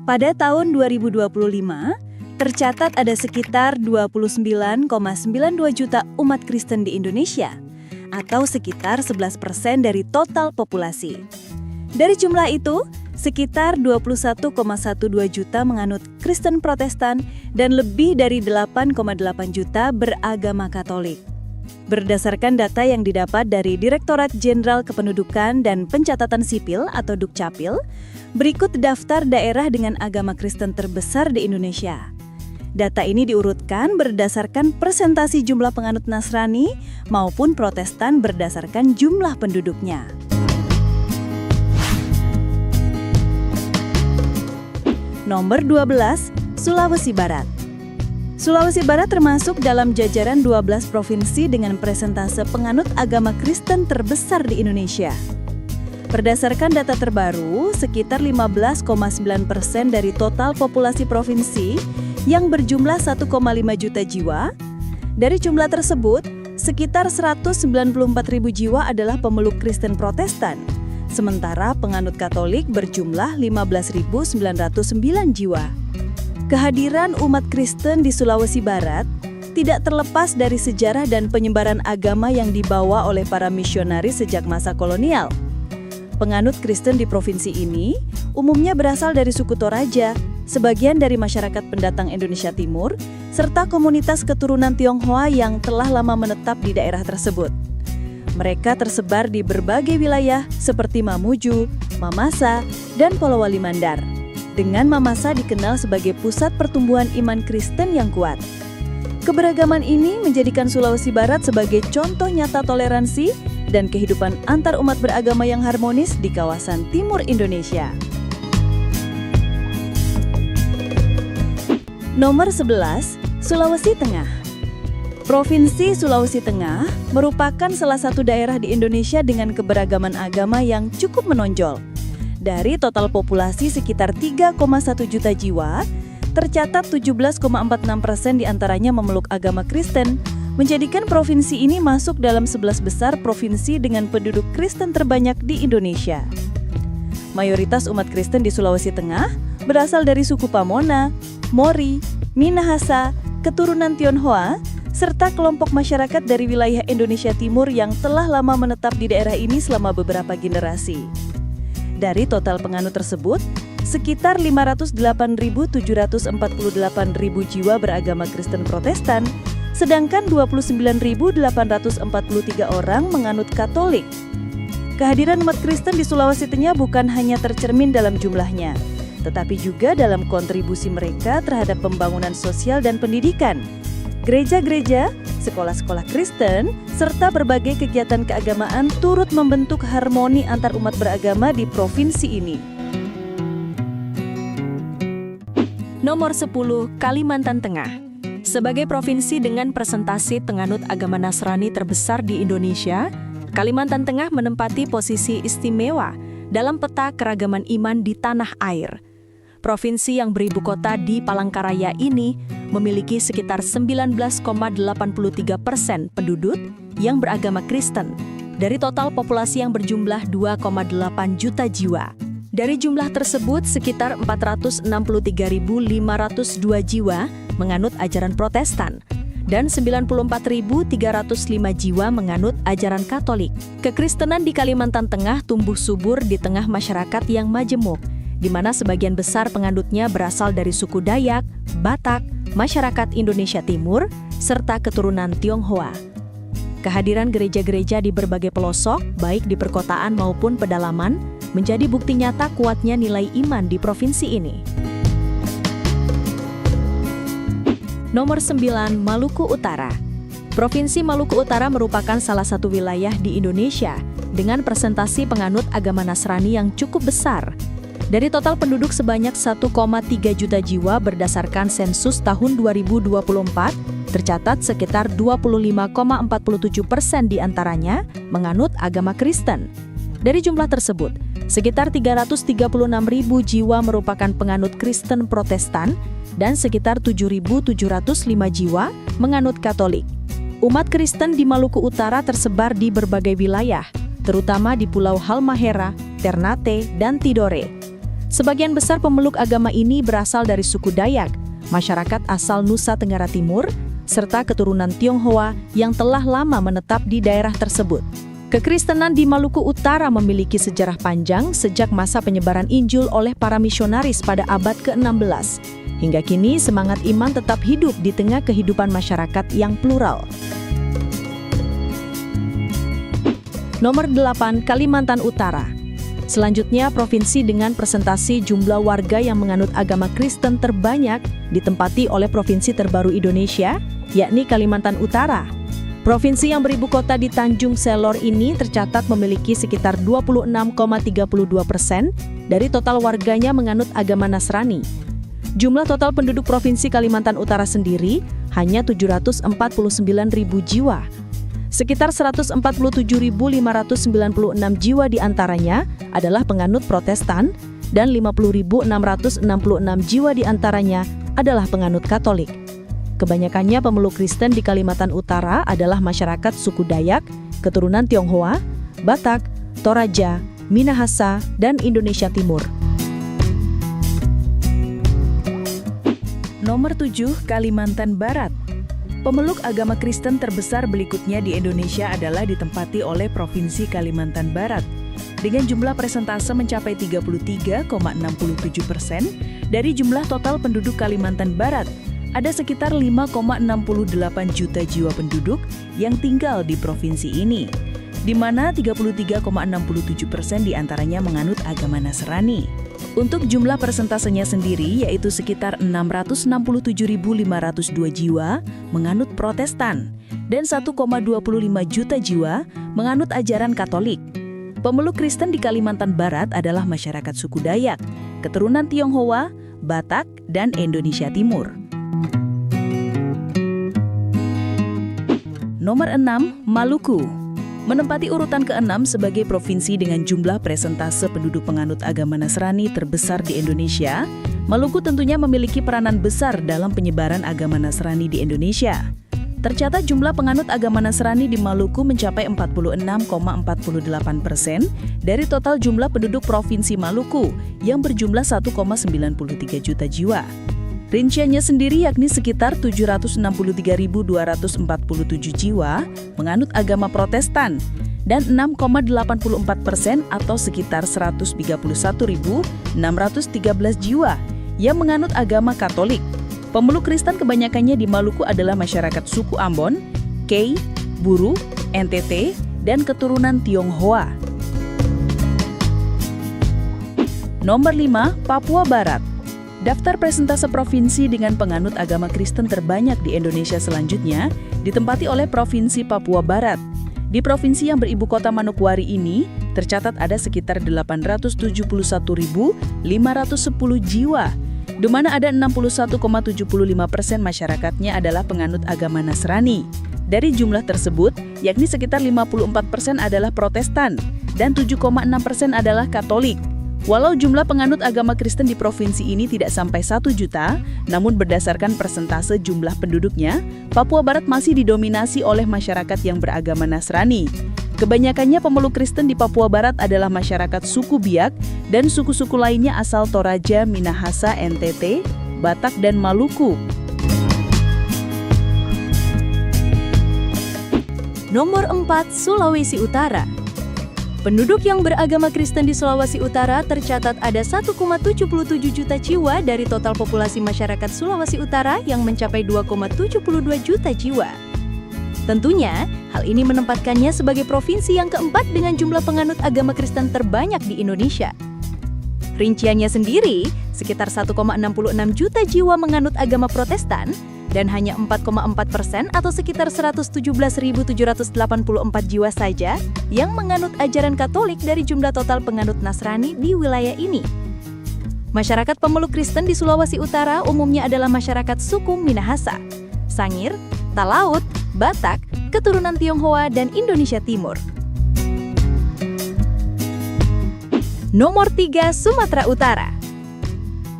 Pada tahun 2025, tercatat ada sekitar 29,92 juta umat Kristen di Indonesia, atau sekitar 11% dari total populasi. Dari jumlah itu, sekitar 21,12 juta menganut Kristen Protestan dan lebih dari 8,8 juta beragama Katolik. Berdasarkan data yang didapat dari Direktorat Jenderal Kependudukan dan Pencatatan Sipil atau Dukcapil, berikut daftar daerah dengan agama Kristen terbesar di Indonesia. Data ini diurutkan berdasarkan persentasi jumlah penganut Nasrani maupun Protestan berdasarkan jumlah penduduknya. Nomor 12, Sulawesi Barat. Sulawesi Barat termasuk dalam jajaran 12 provinsi dengan presentase penganut agama Kristen terbesar di Indonesia. Berdasarkan data terbaru, sekitar 15,9% dari total populasi provinsi yang berjumlah 1,5 juta jiwa. Dari jumlah tersebut, sekitar 194.000 jiwa adalah pemeluk Kristen Protestan, sementara penganut Katolik berjumlah 15.909 jiwa. Kehadiran umat Kristen di Sulawesi Barat tidak terlepas dari sejarah dan penyebaran agama yang dibawa oleh para misionaris sejak masa kolonial. Penganut Kristen di provinsi ini umumnya berasal dari suku Toraja, sebagian dari masyarakat pendatang Indonesia Timur, serta komunitas keturunan Tionghoa yang telah lama menetap di daerah tersebut. Mereka tersebar di berbagai wilayah seperti Mamuju, Mamasa, dan Polowali Mandar. Dengan Mamasa dikenal sebagai pusat pertumbuhan iman Kristen yang kuat. Keberagaman ini menjadikan Sulawesi Barat sebagai contoh nyata toleransi dan kehidupan antar umat beragama yang harmonis di kawasan timur Indonesia. Nomor 11, Sulawesi Tengah. Provinsi Sulawesi Tengah merupakan salah satu daerah di Indonesia dengan keberagaman agama yang cukup menonjol. Dari total populasi sekitar 3,1 juta jiwa, tercatat 17,46% diantaranya memeluk agama Kristen, menjadikan provinsi ini masuk dalam 11 besar provinsi dengan penduduk Kristen terbanyak di Indonesia. Mayoritas umat Kristen di Sulawesi Tengah berasal dari suku Pamona, Mori, Minahasa, keturunan Tionghoa, serta kelompok masyarakat dari wilayah Indonesia Timur yang telah lama menetap di daerah ini selama beberapa generasi. Dari total penganut tersebut, sekitar 508.748.000 jiwa beragama Kristen Protestan, sedangkan 29.843 orang menganut Katolik. Kehadiran umat Kristen di Sulawesi Tengah bukan hanya tercermin dalam jumlahnya, tetapi juga dalam kontribusi mereka terhadap pembangunan sosial dan pendidikan. Gereja-gereja, sekolah-sekolah Kristen, serta berbagai kegiatan keagamaan turut membentuk harmoni antar umat beragama di provinsi ini. Nomor 10, Kalimantan Tengah. Sebagai provinsi dengan presentasi penganut agama Nasrani terbesar di Indonesia, Kalimantan Tengah menempati posisi istimewa dalam peta keragaman iman di tanah air. Provinsi yang beribu kota di Palangkaraya ini memiliki sekitar 19,83% penduduk yang beragama Kristen dari total populasi yang berjumlah 2,8 juta jiwa. Dari jumlah tersebut, sekitar 463.502 jiwa menganut ajaran Protestan dan 94.305 jiwa menganut ajaran Katolik. Kekristenan di Kalimantan Tengah tumbuh subur di tengah masyarakat yang majemuk, di mana sebagian besar penganutnya berasal dari suku Dayak, Batak, masyarakat Indonesia Timur, serta keturunan Tionghoa. Kehadiran gereja-gereja di berbagai pelosok, baik di perkotaan maupun pedalaman, menjadi bukti nyata kuatnya nilai iman di provinsi ini. Nomor 9, Maluku Utara. Provinsi Maluku Utara merupakan salah satu wilayah di Indonesia dengan presentasi penganut agama Nasrani yang cukup besar. Dari total penduduk sebanyak 1,3 juta jiwa berdasarkan sensus tahun 2024, tercatat sekitar 25,47% diantaranya menganut agama Kristen. Dari jumlah tersebut, sekitar 336.000 jiwa merupakan penganut Kristen Protestan dan sekitar 7.705 jiwa menganut Katolik. Umat Kristen di Maluku Utara tersebar di berbagai wilayah, terutama di Pulau Halmahera, Ternate, dan Tidore. Sebagian besar pemeluk agama ini berasal dari suku Dayak, masyarakat asal Nusa Tenggara Timur, serta keturunan Tionghoa yang telah lama menetap di daerah tersebut. Kekristenan di Maluku Utara memiliki sejarah panjang sejak masa penyebaran Injil oleh para misionaris pada abad ke-16. Hingga kini semangat iman tetap hidup di tengah kehidupan masyarakat yang plural. Nomor 8, Kalimantan Utara. Selanjutnya, provinsi dengan presentasi jumlah warga yang menganut agama Kristen terbanyak ditempati oleh provinsi terbaru Indonesia, yakni Kalimantan Utara. Provinsi yang beribu kota di Tanjung Selor ini tercatat memiliki sekitar 26,32% dari total warganya menganut agama Nasrani. Jumlah total penduduk Provinsi Kalimantan Utara sendiri hanya 749.000 jiwa. Sekitar 147.596 jiwa diantaranya adalah penganut Protestan dan 50.666 jiwa diantaranya adalah penganut Katolik. Kebanyakannya pemeluk Kristen di Kalimantan Utara adalah masyarakat suku Dayak, keturunan Tionghoa, Batak, Toraja, Minahasa, dan Indonesia Timur. Nomor 7, Kalimantan Barat. Pemeluk agama Kristen terbesar berikutnya di Indonesia adalah ditempati oleh Provinsi Kalimantan Barat, dengan jumlah persentase mencapai 33,67%. Dari jumlah total penduduk Kalimantan Barat, ada sekitar 5,68 juta jiwa penduduk yang tinggal di provinsi ini, di mana 33,67% diantaranya menganut agama Nasrani. Untuk jumlah persentasenya sendiri yaitu sekitar 667.502 jiwa menganut Protestan dan 1,25 juta jiwa menganut ajaran Katolik. Pemeluk Kristen di Kalimantan Barat adalah masyarakat suku Dayak, keturunan Tionghoa, Batak, dan Indonesia Timur. Nomor 6, Maluku. Menempati urutan ke-6 sebagai provinsi dengan jumlah persentase penduduk penganut agama Nasrani terbesar di Indonesia, Maluku tentunya memiliki peranan besar dalam penyebaran agama Nasrani di Indonesia. Tercatat jumlah penganut agama Nasrani di Maluku mencapai 46,48% dari total jumlah penduduk Provinsi Maluku yang berjumlah 1,93 juta jiwa. Rinciannya sendiri yakni sekitar 763.247 jiwa menganut agama Protestan dan 6,84% atau sekitar 131.613 jiwa yang menganut agama Katolik. Pemeluk Kristen kebanyakannya di Maluku adalah masyarakat suku Ambon, Kei, Buru, NTT, dan keturunan Tionghoa. Nomor 5, Papua Barat. Daftar persentase provinsi dengan penganut agama Kristen terbanyak di Indonesia selanjutnya ditempati oleh Provinsi Papua Barat. Di provinsi yang beribu kota Manokwari ini, tercatat ada sekitar 871.510 jiwa, di mana ada 61,75% masyarakatnya adalah penganut agama Nasrani. Dari jumlah tersebut, yakni sekitar 54% adalah Protestan dan 7,6% adalah Katolik. Walau jumlah penganut agama Kristen di provinsi ini tidak sampai 1 juta, namun berdasarkan persentase jumlah penduduknya, Papua Barat masih didominasi oleh masyarakat yang beragama Nasrani. Kebanyakannya pemeluk Kristen di Papua Barat adalah masyarakat suku Biak dan suku-suku lainnya asal Toraja, Minahasa, NTT, Batak, dan Maluku. Nomor 4, Sulawesi Utara. Penduduk yang beragama Kristen di Sulawesi Utara tercatat ada 1,77 juta jiwa dari total populasi masyarakat Sulawesi Utara yang mencapai 2,72 juta jiwa. Tentunya, hal ini menempatkannya sebagai provinsi yang keempat dengan jumlah penganut agama Kristen terbanyak di Indonesia. Rinciannya sendiri, sekitar 1,66 juta jiwa menganut agama Protestan dan hanya 4,4% atau sekitar 117.784 jiwa saja yang menganut ajaran Katolik dari jumlah total penganut Nasrani di wilayah ini. Masyarakat pemeluk Kristen di Sulawesi Utara umumnya adalah masyarakat suku Minahasa, Sangir, Talaut, Batak, keturunan Tionghoa, dan Indonesia Timur. Nomor 3, Sumatera Utara.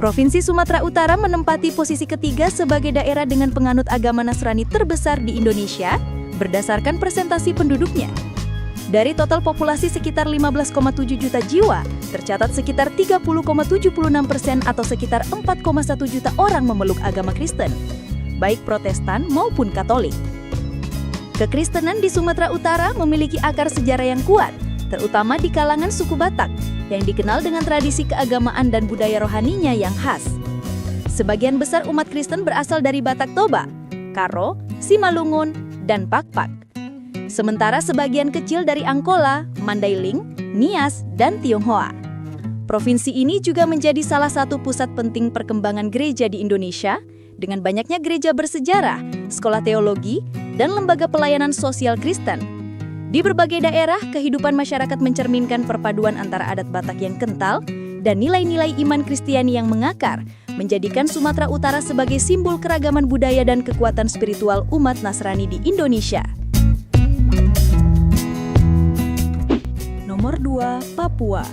Provinsi Sumatera Utara menempati posisi ketiga sebagai daerah dengan penganut agama Nasrani terbesar di Indonesia berdasarkan persentasi penduduknya. Dari total populasi sekitar 15,7 juta jiwa, tercatat sekitar 30,76% atau sekitar 4,1 juta orang memeluk agama Kristen, baik Protestan maupun Katolik. Kekristenan di Sumatera Utara memiliki akar sejarah yang kuat, terutama di kalangan suku Batak, yang dikenal dengan tradisi keagamaan dan budaya rohaninya yang khas. Sebagian besar umat Kristen berasal dari Batak Toba, Karo, Simalungun, dan Pakpak. Sementara sebagian kecil dari Angkola, Mandailing, Nias, dan Tionghoa. Provinsi ini juga menjadi salah satu pusat penting perkembangan gereja di Indonesia, dengan banyaknya gereja bersejarah, sekolah teologi, dan lembaga pelayanan sosial Kristen. Di berbagai daerah, kehidupan masyarakat mencerminkan perpaduan antara adat Batak yang kental dan nilai-nilai iman Kristiani yang mengakar, menjadikan Sumatera Utara sebagai simbol keragaman budaya dan kekuatan spiritual umat Nasrani di Indonesia. Nomor 2, Papua.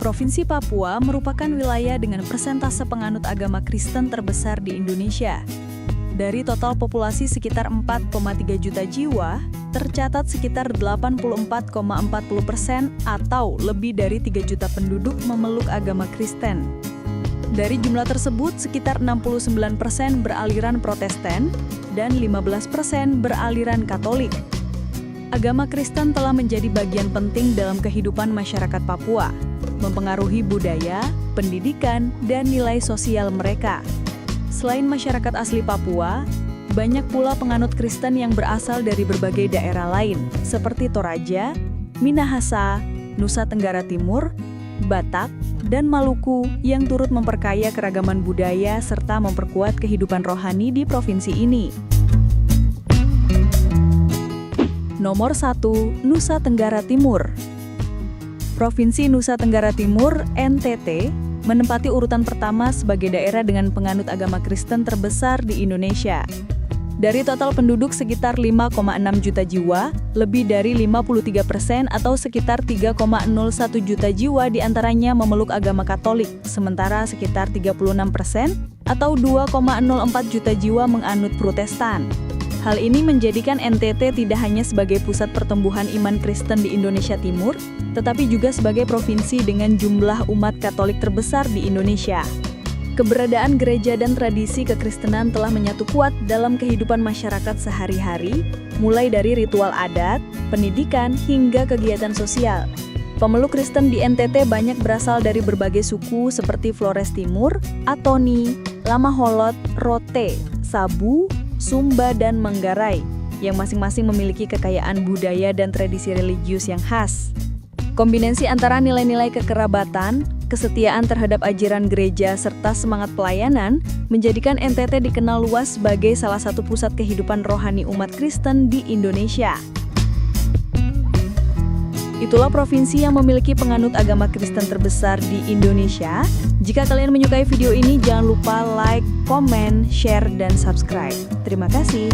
Provinsi Papua merupakan wilayah dengan persentase penganut agama Kristen terbesar di Indonesia. Dari total populasi sekitar 4,3 juta jiwa, tercatat sekitar 84,40% atau lebih dari 3 juta penduduk memeluk agama Kristen. Dari jumlah tersebut, sekitar 69% beraliran Protestan dan 15% beraliran Katolik. Agama Kristen telah menjadi bagian penting dalam kehidupan masyarakat Papua, mempengaruhi budaya, pendidikan, dan nilai sosial mereka. Selain masyarakat asli Papua, banyak pula penganut Kristen yang berasal dari berbagai daerah lain, seperti Toraja, Minahasa, Nusa Tenggara Timur, Batak, dan Maluku yang turut memperkaya keragaman budaya serta memperkuat kehidupan rohani di provinsi ini. Nomor 1, Nusa Tenggara Timur. Provinsi Nusa Tenggara Timur, NTT, menempati urutan pertama sebagai daerah dengan penganut agama Kristen terbesar di Indonesia. Dari total penduduk sekitar 5,6 juta jiwa, lebih dari 53% atau sekitar 3,01 juta jiwa diantaranya memeluk agama Katolik, sementara sekitar 36% atau 2,04 juta jiwa menganut Protestan. Hal ini menjadikan NTT tidak hanya sebagai pusat pertumbuhan iman Kristen di Indonesia Timur, tetapi juga sebagai provinsi dengan jumlah umat Katolik terbesar di Indonesia. Keberadaan gereja dan tradisi kekristenan telah menyatu kuat dalam kehidupan masyarakat sehari-hari, mulai dari ritual adat, pendidikan, hingga kegiatan sosial. Pemeluk Kristen di NTT banyak berasal dari berbagai suku seperti Flores Timur, Atoni, Lamaholot, Rote, Sabu, Sumba, dan Manggarai, yang masing-masing memiliki kekayaan budaya dan tradisi religius yang khas. Kombinasi antara nilai-nilai kekerabatan, kesetiaan terhadap ajaran gereja, serta semangat pelayanan menjadikan NTT dikenal luas sebagai salah satu pusat kehidupan rohani umat Kristen di Indonesia. Itulah provinsi yang memiliki penganut agama Kristen terbesar di Indonesia. Jika kalian menyukai video ini, jangan lupa like, komen, share, dan subscribe. Terima kasih.